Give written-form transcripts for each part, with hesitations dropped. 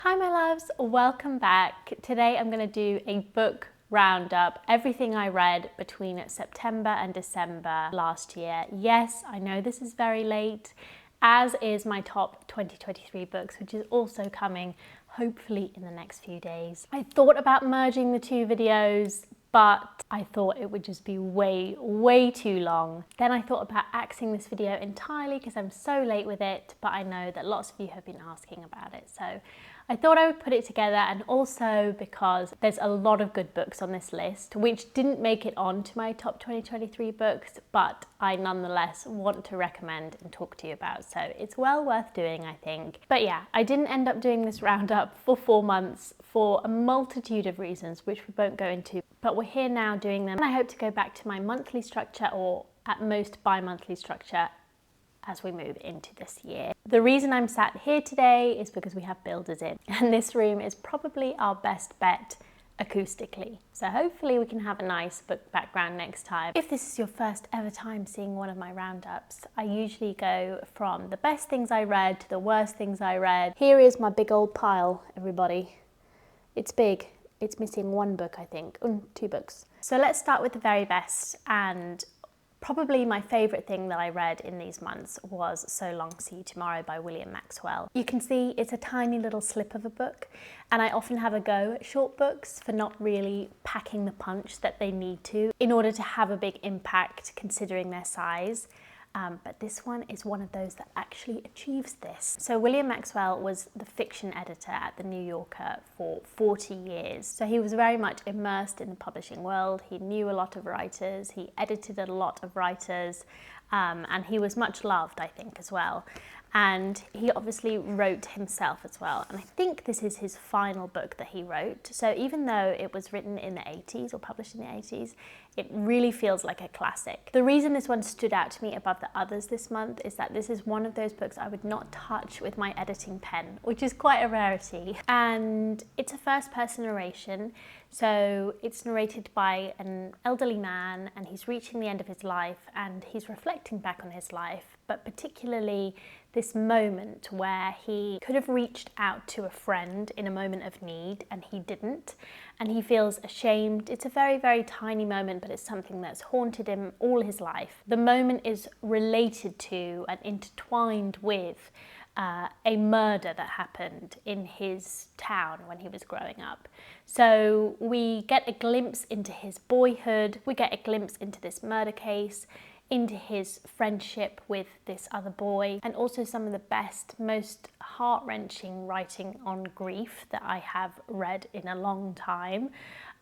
Hi my loves, welcome back. Today I'm going to do a book roundup, everything I read between September and December last year. Yes, I know this is very late, as is my top 2023 books, which is also coming hopefully in the next few days. I thought about merging the two videos, but I thought it would just be way too long. Then I thought about axing this video entirely because I'm so late with it, but I know that lots of you have been asking about it. So I thought I would put it together, and also because there's a lot of good books on this list, which didn't make it onto my top 2023 books, but I nonetheless want to recommend and talk to you about. So it's well worth doing, I think. But yeah, I didn't end up doing this roundup for 4 months for a multitude of reasons, which we won't go into, but we're here now doing them. And I hope to go back to my monthly structure, or at most bi-monthly structure, as we move into this year. The reason I'm sat here today is because we have builders in, and this room is probably our best bet acoustically. So hopefully we can have a nice book background next time. If this is your first ever time seeing one of my roundups, I usually go from the best things I read to the worst things I read. Here is my big old pile, everybody. It's big. It's missing one book, I think. 2 books. So let's start with the very best, and probably my favourite thing that I read in these months was So Long, See You Tomorrow by William Maxwell. You can see it's a tiny little slip of a book, and I often have a go at short books for not really packing the punch that they need to in order to have a big impact considering their size. But this one is one of those that actually achieves this. So William Maxwell was the fiction editor at the New Yorker for 40 years. So he was very much immersed in the publishing world. He knew a lot of writers, he edited a lot of writers, and he was much loved, I think, as well. And he obviously wrote himself as well. And I think this is his final book that he wrote. So even though it was written in the 80s or published in the 80s, it really feels like a classic. The reason this one stood out to me above the others this month is that this is one of those books I would not touch with my editing pen, which is quite a rarity. And it's a first-person narration. So it's narrated by an elderly man, and he's reaching the end of his life, and he's reflecting back on his life, but particularly this moment where he could have reached out to a friend in a moment of need and he didn't, and he feels ashamed. It's a very tiny moment, but it's something that's haunted him all his life. The moment is related to and intertwined with a murder that happened in his town when he was growing up. So we get a glimpse into his boyhood, we get a glimpse into this murder case, into his friendship with this other boy, and also some of the best, most heart-wrenching writing on grief that I have read in a long time.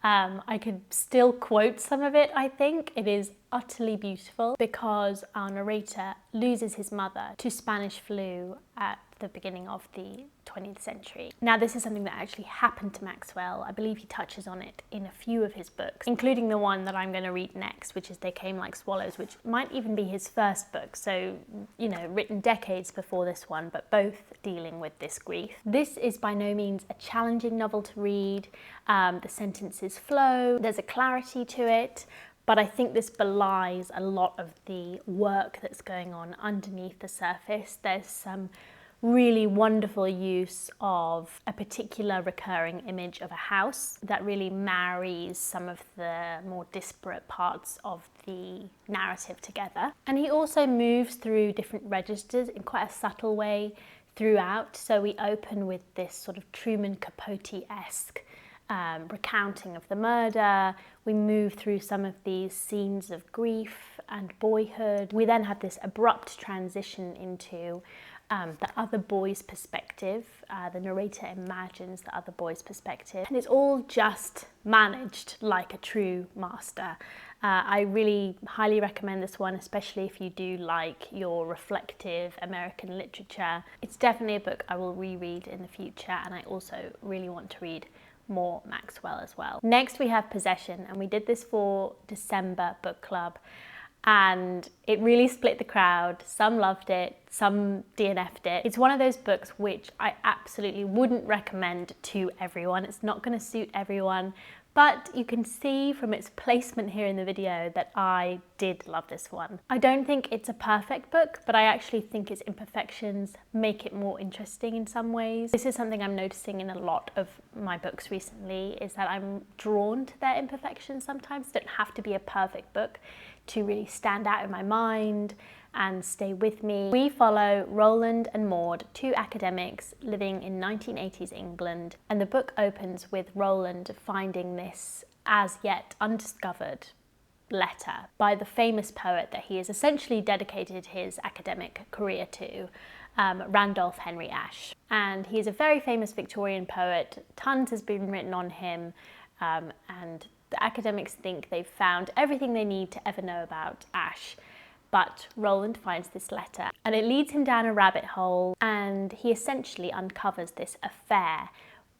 I could still quote some of it, I think. It is utterly beautiful because our narrator loses his mother to Spanish flu at the beginning of the 20th century. Now, this is something that actually happened to Maxwell. I believe he touches on it in a few of his books, including the one that I'm going to read next, which is They Came Like Swallows, which might even be his first book. So, you know, written decades before this one, but both dealing with this grief. This is by no means a challenging novel to read. The sentences flow, there's a clarity to it, but I think this belies a lot of the work that's going on underneath the surface. There's some really wonderful use of a particular recurring image of a house that really marries some of the more disparate parts of the narrative together. And he also moves through different registers in quite a subtle way throughout. So we open with this sort of Truman Capote-esque recounting of the murder. We move through some of these scenes of grief and boyhood. We then have this abrupt transition into the other boy's perspective. The narrator imagines the other boy's perspective, and it's all just managed like a true master. I really highly recommend this one, especially if you do like your reflective American literature. It's definitely a book I will reread in the future, and I also really want to read more Maxwell as well. Next we have Possession, and we did this for December book club, and it really split the crowd. Some loved it, some DNF'd it. It's one of those books which I absolutely wouldn't recommend to everyone. It's not going to suit everyone, But you can see from its placement here in the video that I did love this one. I don't think it's a perfect book, but I actually think its imperfections make it more interesting in some ways. This is something I'm noticing in a lot of my books recently, is that I'm drawn to their imperfections sometimes. It doesn't have to be a perfect book to really stand out in my mind and stay with me. We follow Roland and Maud, two academics living in 1980s England, and the book opens with Roland finding this as yet undiscovered letter by the famous poet that he has essentially dedicated his academic career to, Randolph Henry Ashe. And he is a very famous Victorian poet. Tons has been written on him, and the academics think they've found everything they need to ever know about Ashe. But Roland finds this letter and it leads him down a rabbit hole, and he essentially uncovers this affair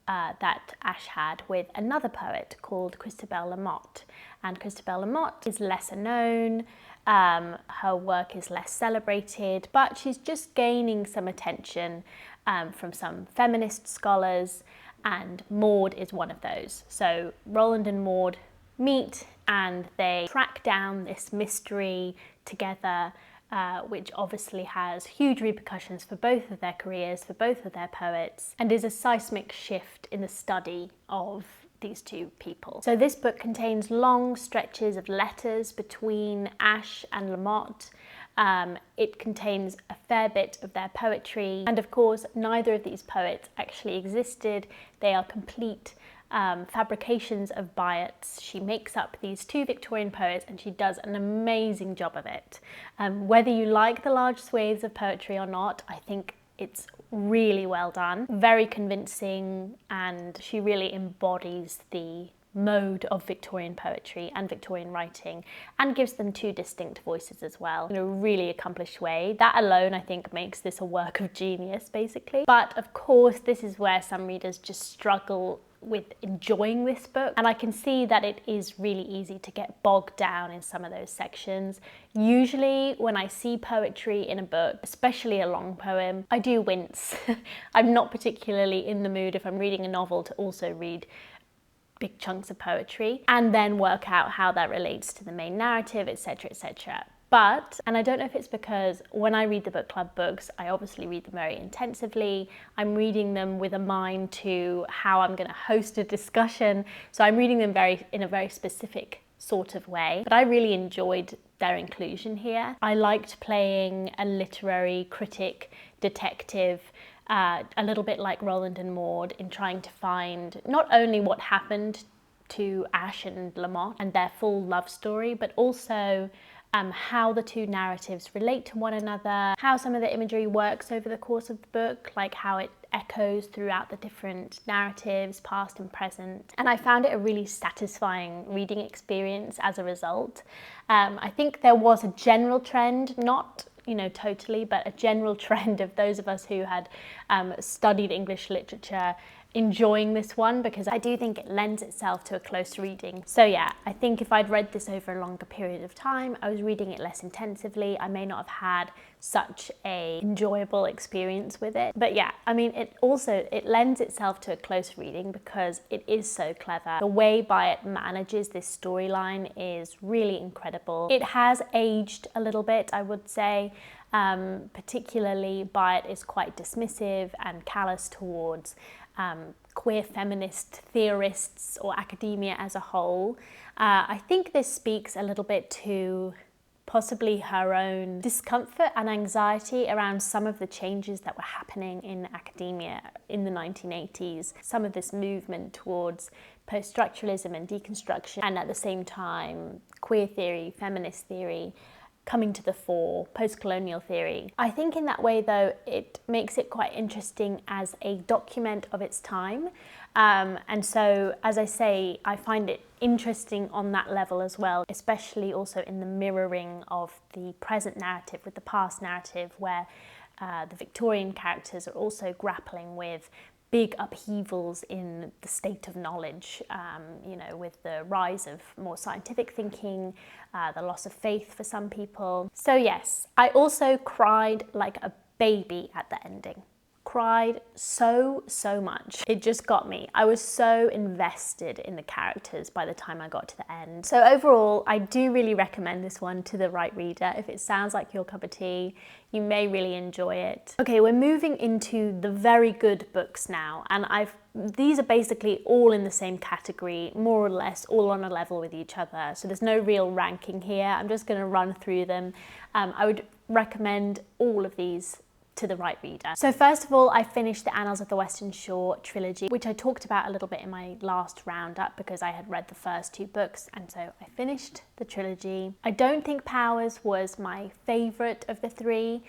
that Ashe had with another poet called Christabel Lamotte. And Christabel Lamotte is lesser known, her work is less celebrated, but she's just gaining some attention from some feminist scholars, and Maud is one of those. So Roland and Maud meet and they track down this mystery together, which obviously has huge repercussions for both of their careers, for both of their poets, and is a seismic shift in the study of these two people. So this book contains long stretches of letters between Ashe and Lamotte. It contains a fair bit of their poetry, and of course neither of these poets actually existed. They are complete fabrications of Byatt's. She makes up these two Victorian poets and she does an amazing job of it. Whether you like the large swathes of poetry or not, I think it's really well done, very convincing, and she really embodies the mode of Victorian poetry and Victorian writing and gives them two distinct voices as well in a really accomplished way. That alone I think makes this a work of genius basically. But of course this is where some readers just struggle with enjoying this book, and I can see that it is really easy to get bogged down in some of those sections. Usually when I see poetry in a book, especially a long poem, I do wince. I'm not particularly in the mood if I'm reading a novel to also read big chunks of poetry and then work out how that relates to the main narrative, etc., etc. But, and I don't know if it's because when I read the book club books, I obviously read them very intensively. I'm reading them with a mind to how I'm going to host a discussion. So I'm reading them in a very specific sort of way. But I really enjoyed their inclusion here. I liked playing a literary critic, detective, a little bit like Roland and Maud, in trying to find not only what happened to Ashe and Lamotte and their full love story, but also how the two narratives relate to one another, how some of the imagery works over the course of the book, like how it echoes throughout the different narratives, past and present. And I found it a really satisfying reading experience as a result. I think there was a general trend, not totally, but a general trend of those of us who had studied English literature enjoying this one, because I do think it lends itself to a close reading. So yeah, I think if I'd read this over a longer period of time, I was reading it less intensively, I may not have had such a enjoyable experience with it. But yeah, I mean, it lends itself to a close reading because it is so clever. The way Byatt manages this storyline is really incredible. It has aged a little bit, I would say. Particularly Byatt is quite dismissive and callous towards queer feminist theorists or academia as a whole. I think this speaks a little bit to possibly her own discomfort and anxiety around some of the changes that were happening in academia in the 1980s. Some of this movement towards post-structuralism and deconstruction, and at the same time queer theory, feminist theory coming to the fore, post-colonial theory. I think in that way though, it makes it quite interesting as a document of its time. And so, as I say, I find it interesting on that level as well, especially also in the mirroring of the present narrative with the past narrative, where the Victorian characters are also grappling with big upheavals in the state of knowledge, with the rise of more scientific thinking, the loss of faith for some people. So yes, I also cried like a baby at the ending. cried so much. It just got me. I was so invested in the characters by the time I got to the end. So overall, I do really recommend this one to the right reader. If it sounds like your cup of tea, you may really enjoy it. Okay, we're moving into the very good books now, and these are basically all in the same category, more or less all on a level with each other. So there's no real ranking here. I'm just going to run through them. I would recommend all of these to the right reader. So first of all, I finished the Annals of the Western Shore trilogy, which I talked about a little bit in my last roundup because I had read the first 2 books, and so I finished the trilogy. I don't think Powers was my favourite of the 3,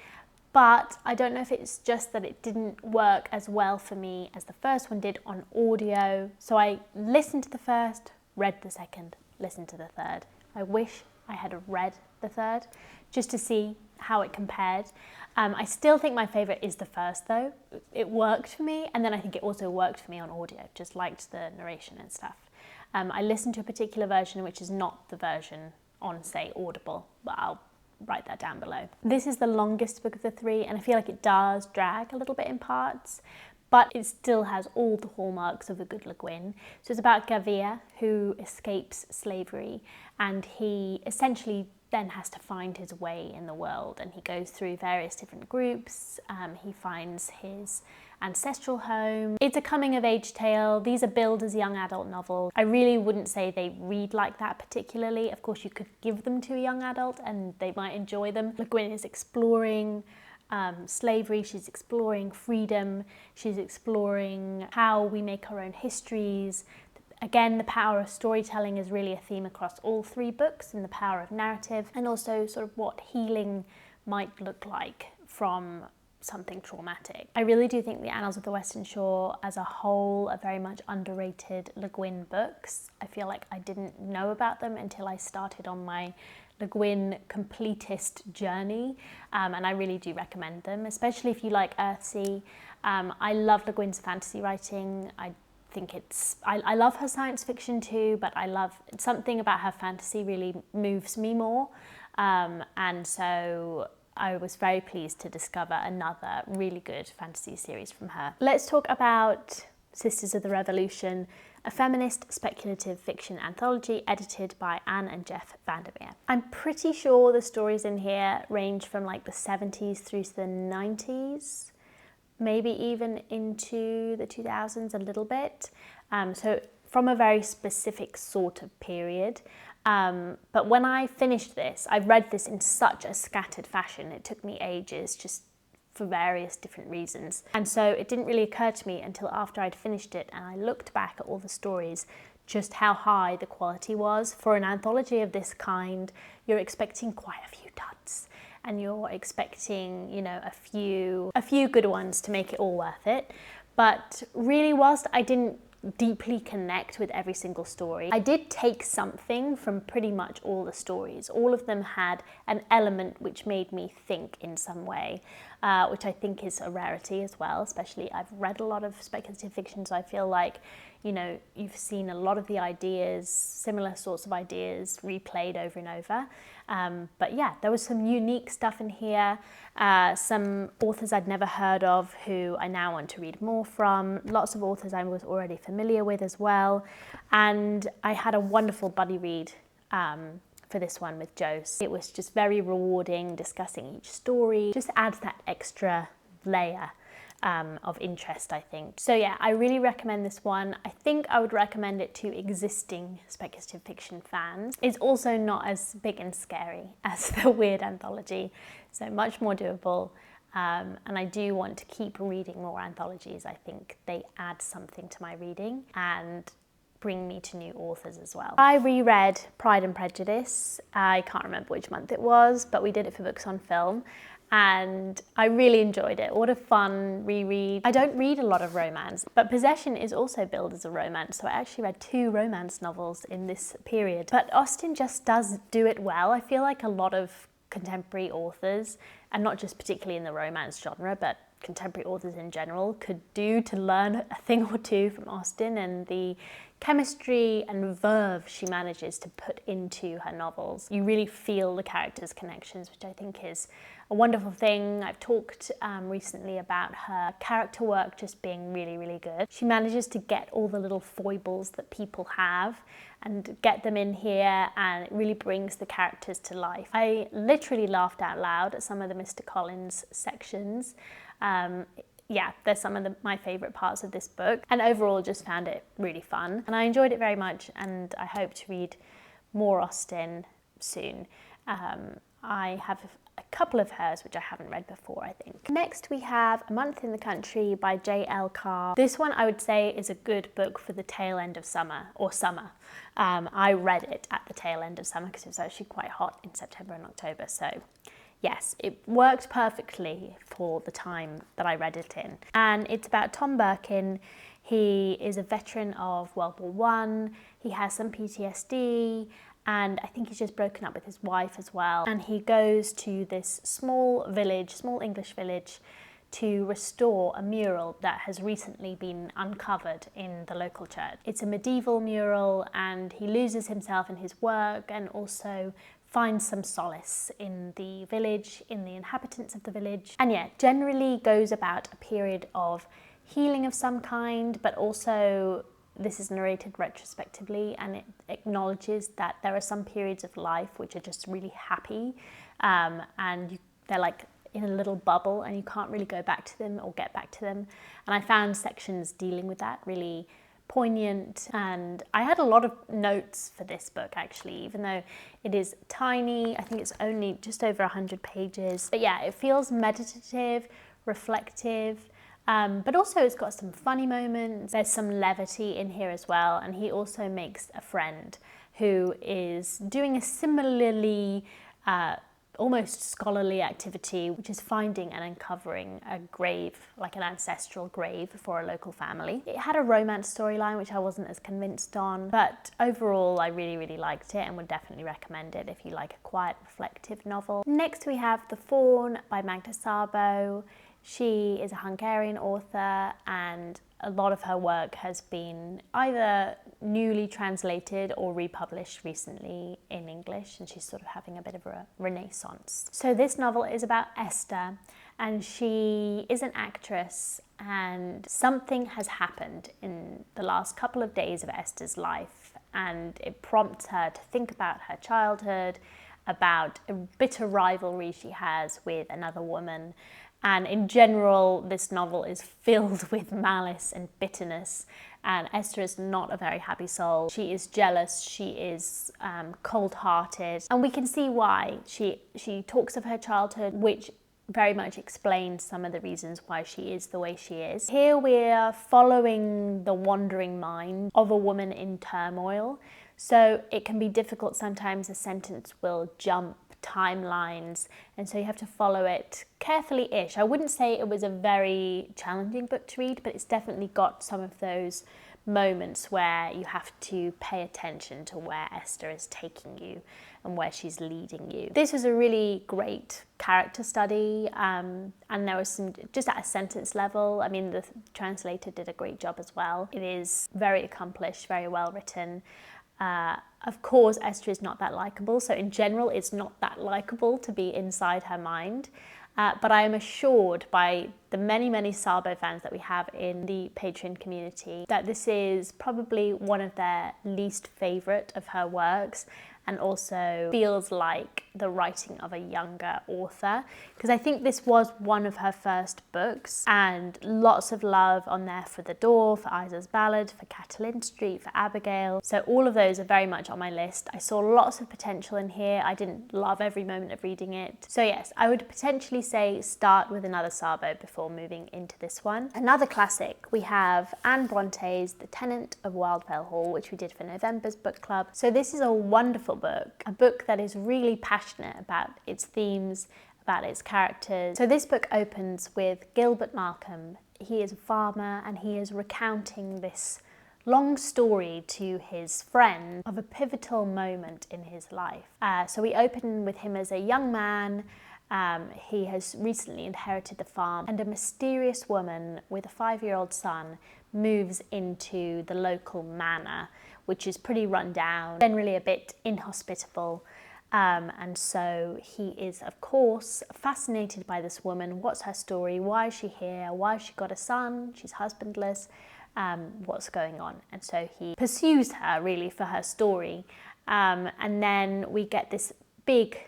but I don't know if it's just that it didn't work as well for me as the first one did on audio. So I listened to the first, read the second, listened to the third. I wish I had read the third just to see how it compared. I still think my favourite is the first though. It worked for me, and then I think it also worked for me on audio, just liked the narration and stuff. I listened to a particular version which is not the version on, say, Audible, but I'll write that down below. This is the longest book of the 3, and I feel like it does drag a little bit in parts, but it still has all the hallmarks of a good Le Guin. So it's about Gavir, who escapes slavery, and he essentially then has to find his way in the world, and he goes through various different groups. He finds his ancestral home. It's a coming-of-age tale. These are billed as young adult novels. I really wouldn't say they read like that particularly. Of course, you could give them to a young adult and they might enjoy them. Le Guin is exploring slavery, she's exploring freedom, she's exploring how we make our own histories. Again, the power of storytelling is really a theme across all 3 books, and the power of narrative, and also sort of what healing might look like from something traumatic. I really do think the Annals of the Western Shore as a whole are very much underrated Le Guin books. I feel like I didn't know about them until I started on my Le Guin completist journey, and I really do recommend them, especially if you like Earthsea. I love Le Guin's fantasy writing. I love her science fiction too, but I love something about her fantasy really moves me more, and so I was very pleased to discover another really good fantasy series from her. Let's talk about Sisters of the Revolution, a feminist speculative fiction anthology edited by Anne and Jeff VanderMeers. I'm pretty sure the stories in here range from like the 70s through to the 90s. Maybe even into the 2000s a little bit. So from a very specific sort of period. But when I finished this, I read this in such a scattered fashion. It took me ages, just for various different reasons. And so it didn't really occur to me until after I'd finished it and I looked back at all the stories, just how high the quality was. For an anthology of this kind, you're expecting quite a few duds. And you're expecting, you know, a few good ones to make it all worth it. But really, whilst I didn't deeply connect with every single story, I did take something from pretty much all the stories. All of them had an element which made me think in some way, which I think is a rarity as well. Especially, I've read a lot of speculative fiction, so I feel like, you know, you've seen a lot of the ideas, similar sorts of ideas replayed over and over. But yeah, there was some unique stuff in here. Some authors I'd never heard of who I now want to read more from. Lots of authors I was already familiar with as well. And I had a wonderful buddy read for this one with Jose. It was just very rewarding discussing each story. Just adds that extra layer of interest, I think. So yeah, I really recommend this one. I think I would recommend it to existing speculative fiction fans. It's also not as big and scary as the Weird anthology, so much more doable. And I do want to keep reading more anthologies. I think they add something to my reading and bring me to new authors as well. I reread Pride and Prejudice. I can't remember which month it was, but we did it for Books on Film. And I really enjoyed it. What a fun reread. I don't read a lot of romance, but Possession is also billed as a romance, so I actually read 2 romance novels in this period. But Austen just does do it well. I feel like a lot of contemporary authors, and not just particularly in the romance genre, but contemporary authors in general could do to learn a thing or two from Austen, and the chemistry and verve she manages to put into her novels. You really feel the characters' connections, which I think is a wonderful thing. I've talked recently about her character work just being really, really good. She manages to get all the little foibles that people have and get them in here, and it really brings the characters to life. I literally laughed out loud at some of the Mr. Collins sections. Yeah, they're some of my favourite parts of this book, and overall just found it really fun. And I enjoyed it very much, and I hope to read more Austen soon. I have a couple of hers which I haven't read before, I think. Next we have A Month in the Country by J.L. Carr. This one I would say is a good book for the tail end of summer, or summer. I read it at the tail end of summer because it was actually quite hot in September and October, so yes, it worked perfectly for the time that I read it in. And it's about Tom Birkin. He is a veteran of World War I. He has some PTSD, and I think he's just broken up with his wife as well. And he goes to this small village, small English village, to restore a mural that has recently been uncovered in the local church. It's a medieval mural, and he loses himself in his work and also finds some solace in the village, in the inhabitants of the village, and yeah, generally goes about a period of healing of some kind, but also this is narrated retrospectively, and it acknowledges that there are some periods of life which are just really happy, and they're like in a little bubble and you can't really go back to them or get back to them. And I found sections dealing with that really poignant, and I had a lot of notes for this book actually, even though it is tiny. I think it's only just over 100 pages, but yeah, it feels meditative, reflective, but also it's got some funny moments. There's some levity in here as well, and he also makes a friend who is doing a similarly almost scholarly activity, which is finding and uncovering a grave, like an ancestral grave for a local family. It had a romance storyline, which I wasn't as convinced on, but overall I really, really liked it and would definitely recommend it if you like a quiet, reflective novel. Next we have The Fawn by Magda Szabó. She is a Hungarian author, and a lot of her work has been either newly translated or republished recently in English, and she's sort of having a bit of a renaissance. So this novel is about Esther, and she is an actress, and something has happened in the last couple of days of Esther's life, and it prompts her to think about her childhood, about a bitter rivalry she has with another woman. And in general, this novel is filled with malice and bitterness, and Esther is not a very happy soul. She is jealous, she is cold-hearted, and we can see why. She talks of her childhood, which very much explains some of the reasons why she is the way she is. Here we're following the wandering mind of a woman in turmoil, so it can be difficult sometimes. A sentence will jump timelines, and so you have to follow it carefully-ish. I wouldn't say it was a very challenging book to read, but it's definitely got some of those moments where you have to pay attention to where Esther is taking you and where she's leading you. This was a really great character study, and there was some, just at a sentence level, I mean, the translator did a great job as well. It is very accomplished, very well written. Of course, Esther is not that likeable, so in general it's not that likeable to be inside her mind, but I am assured by the many, many Szabó fans that we have in the Patreon community that this is probably one of their least favourite of her works, and also feels like the writing of a younger author, because I think this was one of her first books, and lots of love on there for The Door, for Isa's Ballad, for Catalin Street, for Abigail. So all of those are very much on my list. I saw lots of potential in here. I didn't love every moment of reading it. So yes, I would potentially say start with another Szabó before moving into this one. Another classic, we have Anne Bronte's The Tenant of Wildfell Hall, which we did for November's book club. So this is a wonderful book, a book that is really passionate about its themes, about its characters. So this book opens with Gilbert Malcolm. He is a farmer, and he is recounting this long story to his friend of a pivotal moment in his life. So we open with him as a young man He has recently inherited the farm, and a mysterious woman with a 5-year-old son moves into the local manor, which is pretty run down, generally a bit inhospitable. And so he is, of course, fascinated by this woman. What's her story? Why is she here? Why has she got a son? She's husbandless. What's going on? And so he pursues her really for her story. And then we get this big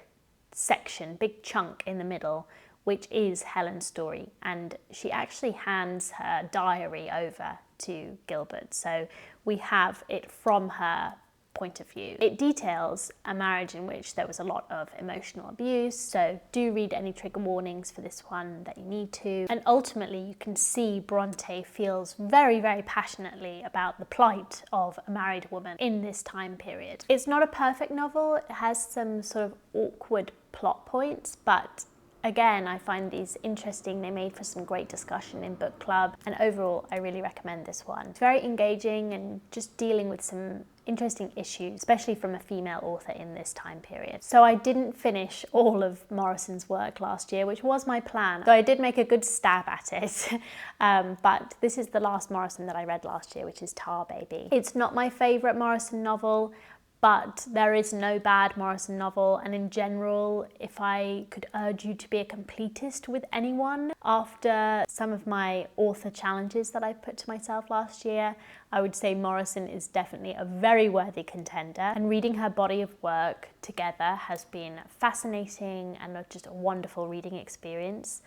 section, big chunk in the middle, which is Helen's story. And she actually hands her diary over to Gilbert. So we have it from her point of view. It details a marriage in which there was a lot of emotional abuse, so do read any trigger warnings for this one that you need to. And ultimately you can see Brontë feels very, very passionately about the plight of a married woman in this time period. It's not a perfect novel, it has some sort of awkward plot points, but again, I find these interesting. They made for some great discussion in book club, and overall I really recommend this one. It's very engaging and just dealing with some interesting issues, especially from a female author in this time period. So I didn't finish all of Morrison's work last year, which was my plan. So I did make a good stab at it, but this is the last Morrison that I read last year, which is Tar Baby. It's not my favourite Morrison novel, but there is no bad Morrison novel, and in general, if I could urge you to be a completist with anyone after some of my author challenges that I put to myself last year, I would say Morrison is definitely a very worthy contender, and reading her body of work together has been fascinating and just a wonderful reading experience.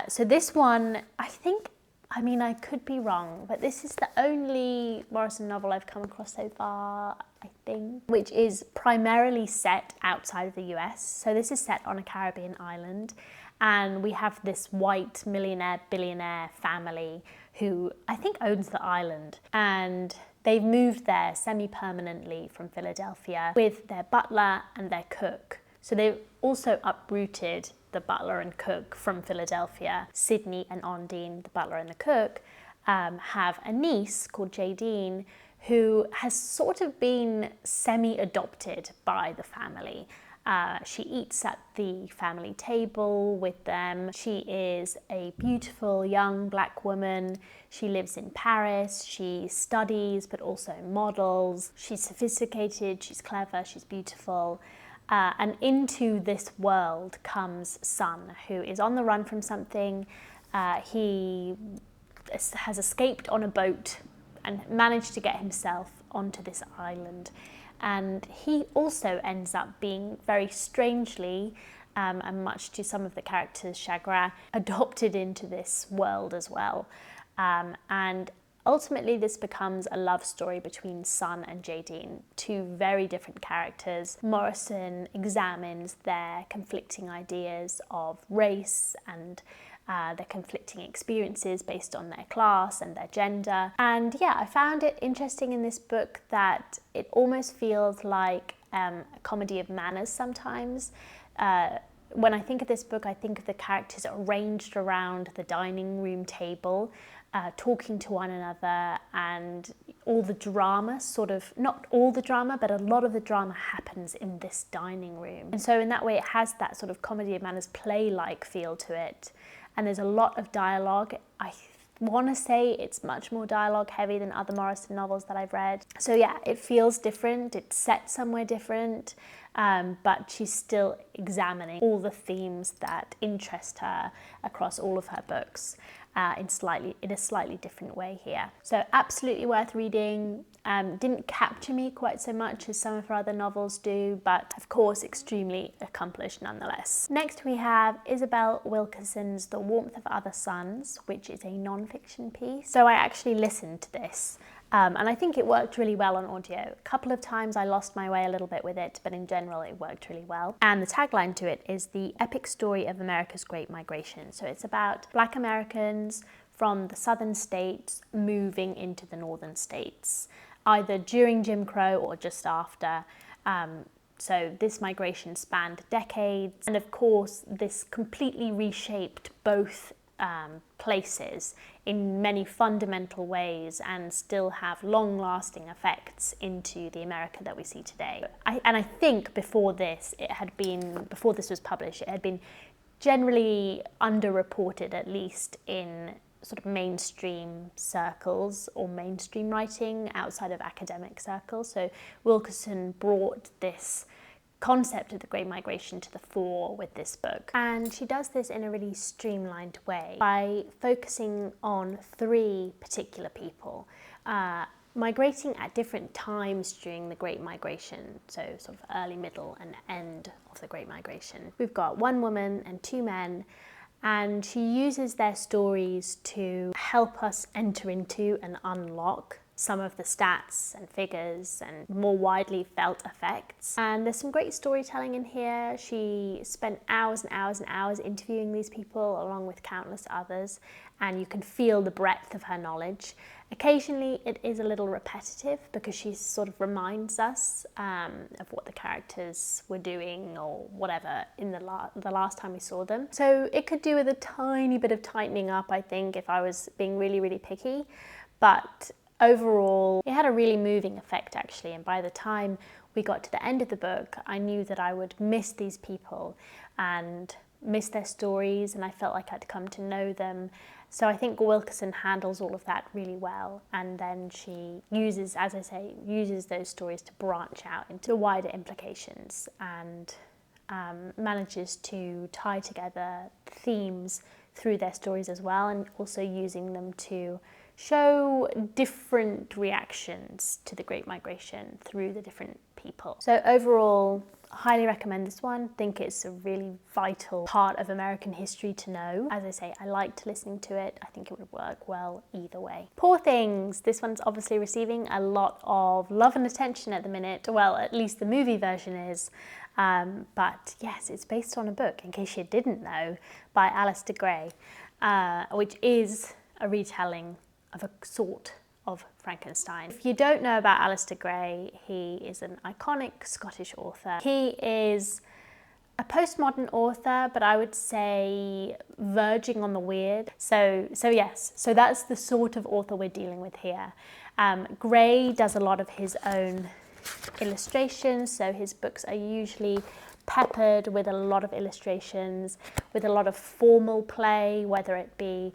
So this one, I mean, I could be wrong, but this is the only Morrison novel I've come across so far, I think, which is primarily set outside of the US. So this is set on a Caribbean island, and we have this white millionaire, billionaire family who I think owns the island, and they've moved there semi-permanently from Philadelphia with their butler and their cook. So they've also uprooted the butler and cook from Philadelphia. Sydney and Ondine, the butler and the cook, have a niece called Jadine who has sort of been semi-adopted by the family. She eats at the family table with them. She is a beautiful young black woman. She lives in Paris. She studies but also models. She's sophisticated, she's clever, she's beautiful. And into this world comes Son, who is on the run from something. He has escaped on a boat and managed to get himself onto this island. And he also ends up being very strangely, and much to some of the characters' chagrin, adopted into this world as well. And ultimately, this becomes a love story between Son and Jadine, two very different characters. Morrison examines their conflicting ideas of race and their conflicting experiences based on their class and their gender. And yeah, I found it interesting in this book that it almost feels like a comedy of manners sometimes. When I think of this book, I think of the characters arranged around the dining room table, talking to one another, and all the drama, sort of, not all the drama, but a lot of the drama happens in this dining room. And so in that way, it has that sort of comedy of manners, play-like feel to it. And there's a lot of dialogue. I want to say it's much more dialogue heavy than other Morrison novels that I've read. So yeah, it feels different. It's set somewhere different, but she's still examining all the themes that interest her across all of her books in a slightly different way here. So absolutely worth reading. Didn't capture me quite so much as some of her other novels do, but of course extremely accomplished nonetheless. Next we have Isabel Wilkerson's The Warmth of Other Suns, which is a non-fiction piece. So I actually listened to this, and I think it worked really well on audio. A couple of times I lost my way a little bit with it, but in general it worked really well. And the tagline to it is the epic story of America's Great Migration. So it's about Black Americans from the southern states moving into the northern states, either during Jim Crow or just after. So this migration spanned decades, and of course this completely reshaped both places in many fundamental ways and still have long-lasting effects into the America that we see today. I think before this was published, it had been generally underreported, at least in sort of mainstream circles or mainstream writing outside of academic circles. So Wilkerson brought this concept of the Great Migration to the fore with this book. And she does this in a really streamlined way by focusing on 3 particular people, migrating at different times during the Great Migration, so sort of early, middle and end of the Great Migration. We've got 1 woman and 2 men, and she uses their stories to help us enter into and unlock some of the stats and figures and more widely felt effects. And there's some great storytelling in here. She spent hours and hours and hours interviewing these people along with countless others, and you can feel the breadth of her knowledge. Occasionally it is a little repetitive because she sort of reminds us of what the characters were doing or whatever in the last time we saw them. So it could do with a tiny bit of tightening up, I think, if I was being really, really picky. But overall, it had a really moving effect, actually, and by the time we got to the end of the book, I knew that I would miss these people and miss their stories, and I felt like I'd come to know them. So I think Wilkerson handles all of that really well, and then she uses, as I say, uses those stories to branch out into wider implications and manages to tie together themes through their stories as well, and also using them to show different reactions to the Great Migration through the different people. So overall, highly recommend this one. Think it's a really vital part of American history to know. As I say, I liked listening to it. I think it would work well either way. Poor Things. This one's obviously receiving a lot of love and attention at the minute. Well, at least the movie version is. But yes, it's based on a book, in case you didn't know, by Alasdair Gray, which is a retelling of a sort of Frankenstein. If you don't know about Alasdair Gray, he is an iconic Scottish author. He is a postmodern author, but I would say verging on the weird. So that's the sort of author we're dealing with here. Gray does a lot of his own illustrations, so his books are usually peppered with a lot of illustrations, with a lot of formal play, whether it be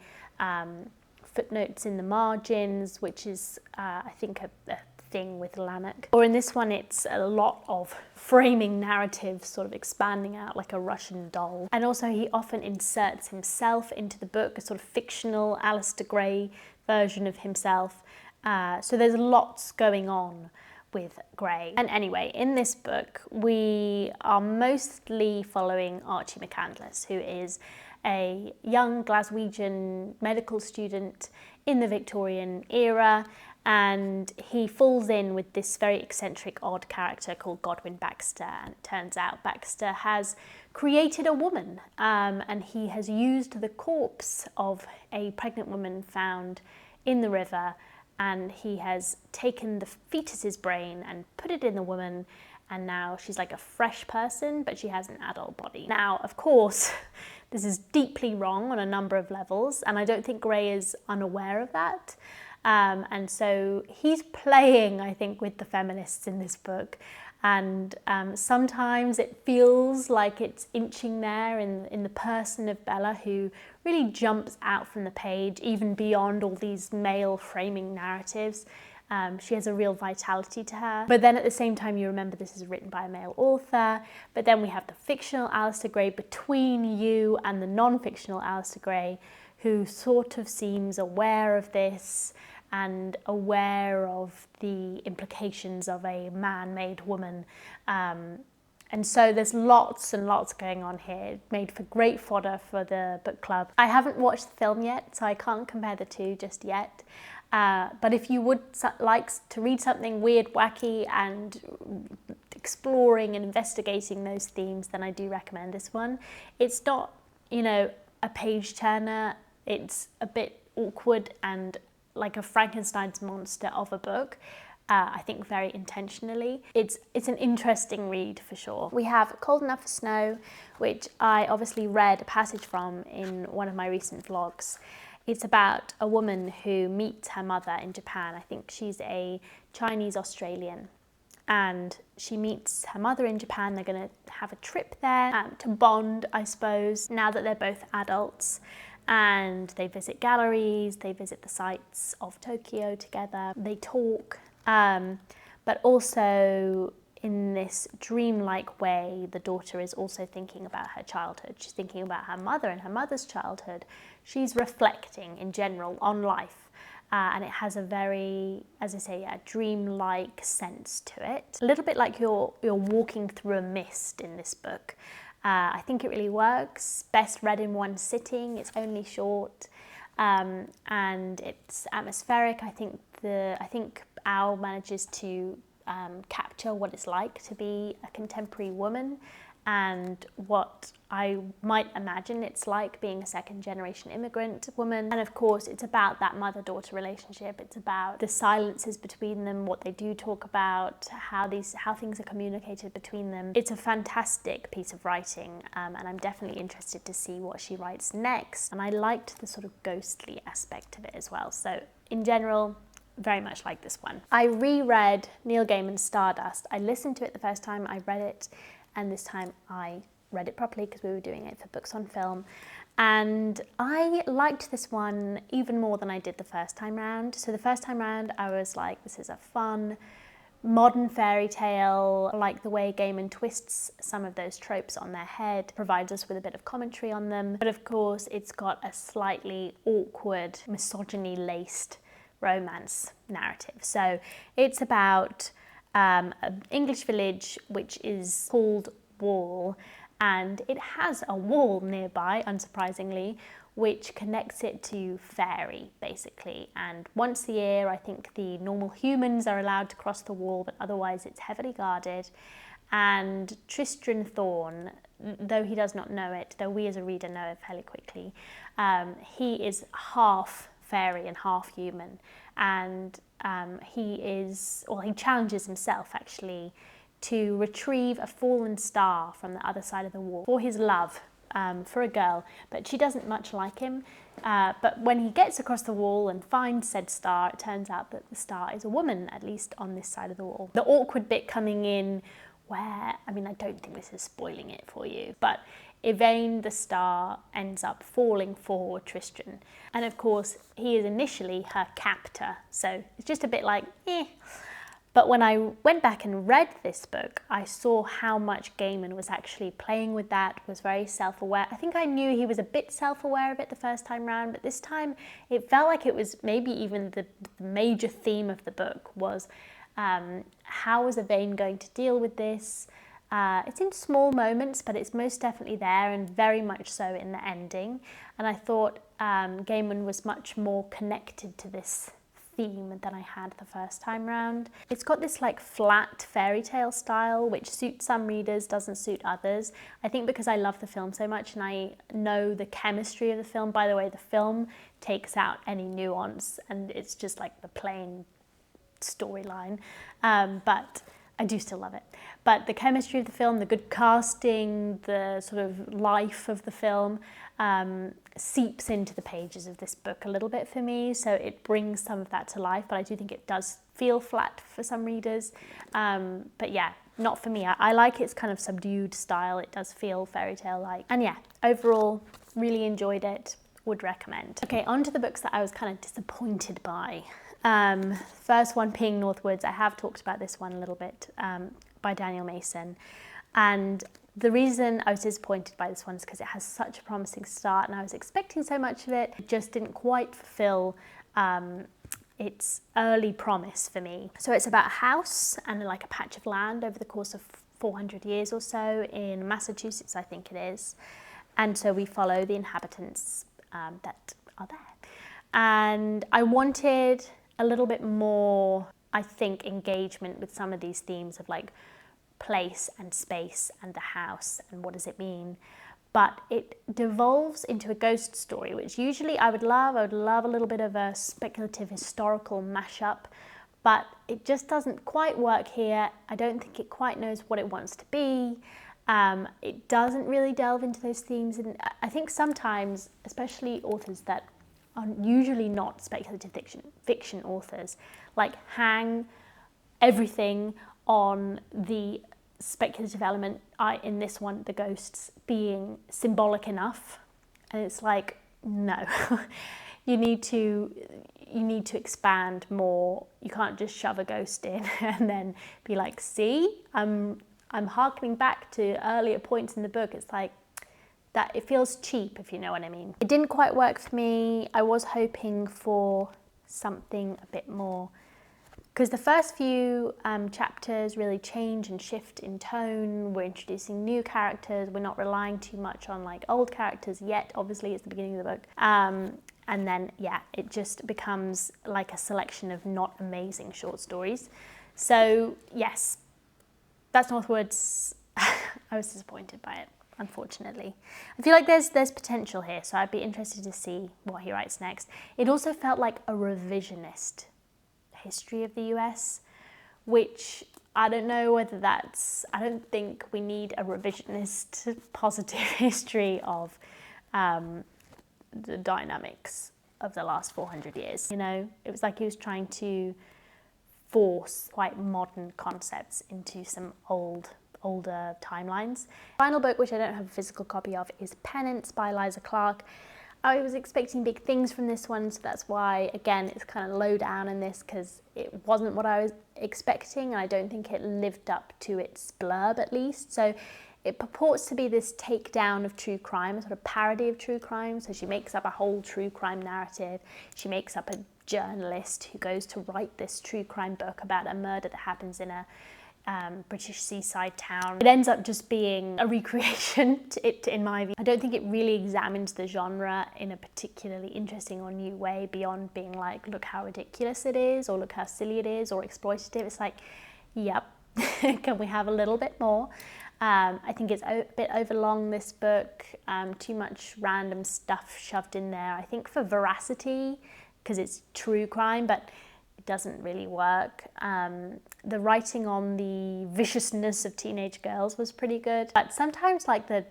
footnotes in the margins, which is I think a thing with Lanark. Or in this one, it's a lot of framing narrative, sort of expanding out like a Russian doll. And also he often inserts himself into the book, a sort of fictional Alasdair Gray version of himself. So there's lots going on with Gray. And anyway, in this book, we are mostly following Archie McCandless, who is a young Glaswegian medical student in the Victorian era, and he falls in with this very eccentric, odd character called Godwin Baxter, and it turns out Baxter has created a woman, and he has used the corpse of a pregnant woman found in the river, and he has taken the fetus's brain and put it in the woman, and now she's like a fresh person, but she has an adult body. Now, of course, this is deeply wrong on a number of levels, and I don't think Gray is unaware of that. And so he's playing, I think, with the feminists in this book. And sometimes it feels like it's inching there in the person of Bella, who really jumps out from the page, even beyond all these male framing narratives. She has a real vitality to her. But then at the same time, you remember this is written by a male author. But then we have the fictional Alasdair Gray between you and the non-fictional Alasdair Gray, who sort of seems aware of this and aware of the implications of a man-made woman. And so there's lots and lots going on here, made for great fodder for the book club. I haven't watched the film yet, so I can't compare the two just yet. But if you would like to read something weird, wacky, and exploring and investigating those themes, then I do recommend this one. It's not, a page turner. It's a bit awkward and like a Frankenstein's monster of a book. I think very intentionally. It's an interesting read for sure. We have Cold Enough for Snow, which I obviously read a passage from in one of my recent vlogs. It's about a woman who meets her mother in Japan. I think she's a Chinese Australian. and she meets her mother in Japan. They're going to have a trip there to bond, I suppose, now that they're both adults. And they visit galleries, they visit the sights of Tokyo together, they talk, but also in this dreamlike way, the daughter is also thinking about her childhood. She's thinking about her mother and her mother's childhood. She's reflecting in general on life. And it has a very, as I say, a dreamlike sense to it. A little bit like you're walking through a mist in this book. I think it really works. Best read in one sitting. It's only short, and it's atmospheric. I think Al manages to capture what it's like to be a contemporary woman, and what I might imagine it's like being a second-generation immigrant woman. And of course, it's about that mother-daughter relationship. It's about the silences between them, what they do talk about, how things are communicated between them. It's a fantastic piece of writing, and I'm definitely interested to see what she writes next. And I liked the sort of ghostly aspect of it as well. So in general, very much like this one. I reread Neil Gaiman's Stardust. I listened to it the first time, I read it, and this time I read it properly because we were doing it for Books on Film. And I liked this one even more than I did the first time round. So the first time round I was like, this is a fun, modern fairy tale. I like the way Gaiman twists some of those tropes on their head, provides us with a bit of commentary on them. But of course it's got a slightly awkward, misogyny-laced romance narrative. So it's about an English village which is called Wall, and it has a wall nearby, unsurprisingly, which connects it to fairy, basically. And once a year, I think the normal humans are allowed to cross the wall, but otherwise it's heavily guarded. And Tristram Thorn, though he does not know it, though we as a reader know it fairly quickly, he is half fairy and half human, and he challenges himself actually to retrieve a fallen star from the other side of the wall for his love for a girl, but she doesn't much like him. But when he gets across the wall and finds said star, it turns out that the star is a woman, at least on this side of the wall. The awkward bit coming in where, I mean, I don't think this is spoiling it for you, but Yvain the star ends up falling for Tristram. And of course, he is initially her captor, so it's just a bit like, eh. But when I went back and read this book, I saw how much Gaiman was actually playing with that, was very self-aware. I think I knew he was a bit self-aware of it the first time round, but this time it felt like it was maybe even the major theme of the book was how was Yvain going to deal with this? It's in small moments, but it's most definitely there, and very much so in the ending. And I thought Gaiman was much more connected to this theme than I had the first time round. It's got this like flat fairy tale style, which suits some readers, doesn't suit others. I think because I love the film so much and I know the chemistry of the film. By the way, the film takes out any nuance and it's just like the plain storyline, but I do still love it. But the chemistry of the film, the good casting, the sort of life of the film seeps into the pages of this book a little bit for me, so it brings some of that to life, but I do think it does feel flat for some readers. But yeah, not for me. I like its kind of subdued style. It does feel fairy tale-like. And yeah, overall, really enjoyed it, would recommend. Okay, on to the books that I was kind of disappointed by. First one being Northwoods. I have talked about this one a little bit, by Daniel Mason, and the reason I was disappointed by this one is because it has such a promising start and I was expecting so much of it. It just didn't quite fulfill its early promise for me. So it's about a house and like a patch of land over the course of 400 years or so in Massachusetts, I think it is, and so we follow the inhabitants that are there. And I wanted a little bit more, I think, engagement with some of these themes of like place and space and the house and what does it mean. But it devolves into a ghost story, which usually I would love. I would love a little bit of a speculative historical mashup, but it just doesn't quite work here. I don't think it quite knows what it wants to be. It doesn't really delve into those themes, and I think sometimes, especially authors that are usually not speculative fiction authors, like hang everything on the speculative element in this one, the ghosts being symbolic enough, and it's like, no. you need to expand more. You can't just shove a ghost in and then be like, see, I'm harkening back to earlier points in the book. It's like that, it feels cheap, if you know what I mean. It didn't quite work for me. I was hoping for something a bit more, because the first few chapters really change and shift in tone. We're introducing new characters. We're not relying too much on like old characters yet. Obviously, it's the beginning of the book. And then, yeah, it just becomes like a selection of not amazing short stories. So, yes, that's Northwood's. I was disappointed by it, unfortunately. I feel like there's potential here, so I'd be interested to see what he writes next. It also felt like a revisionist history of the US, which I don't know whether that's, I don't think we need a revisionist positive history of the dynamics of the last 400 years. You know, it was like he was trying to force quite modern concepts into some older timelines. Final book, which I don't have a physical copy of, is Penance by Eliza Clark. I was expecting big things from this one, so that's why, again, it's kind of low down in this, because it wasn't what I was expecting, and I don't think it lived up to its blurb, at least. So it purports to be this takedown of true crime, a sort of parody of true crime. So she makes up a whole true crime narrative. She makes up a journalist who goes to write this true crime book about a murder that happens in a British seaside town. It ends up just being a recreation, in my view. I don't think it really examines the genre in a particularly interesting or new way, beyond being like, look how ridiculous it is, or look how silly it is, or exploitative. It's like, yep, can we have a little bit more? I think it's a bit overlong, this book, too much random stuff shoved in there. I think for veracity, because it's true crime, but it doesn't really work. The writing on the viciousness of teenage girls was pretty good, but sometimes like there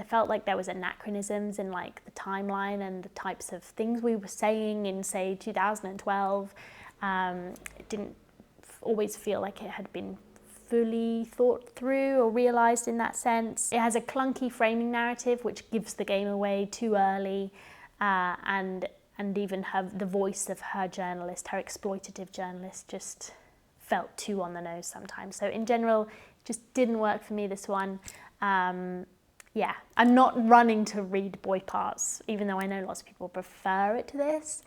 felt like there was anachronisms in like the timeline and the types of things we were saying in, say, 2012. It didn't always feel like it had been fully thought through or realised in that sense. It has a clunky framing narrative which gives the game away too early, and even the voice of her journalist, her exploitative journalist, just felt too on the nose sometimes. So in general, it just didn't work for me, this one. Yeah, I'm not running to read Boy Parts, even though I know lots of people prefer it to this.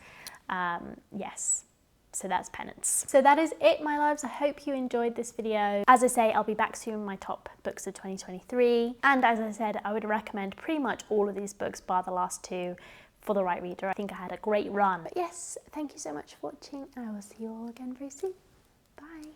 Yes. So that's Penance. So that is it, my loves. I hope you enjoyed this video. As I say, I'll be back soon with my top books of 2023. And as I said, I would recommend pretty much all of these books, bar the last two, for the right reader. I think I had a great run. But yes, thank you so much for watching, and I will see you all again very soon. Bye.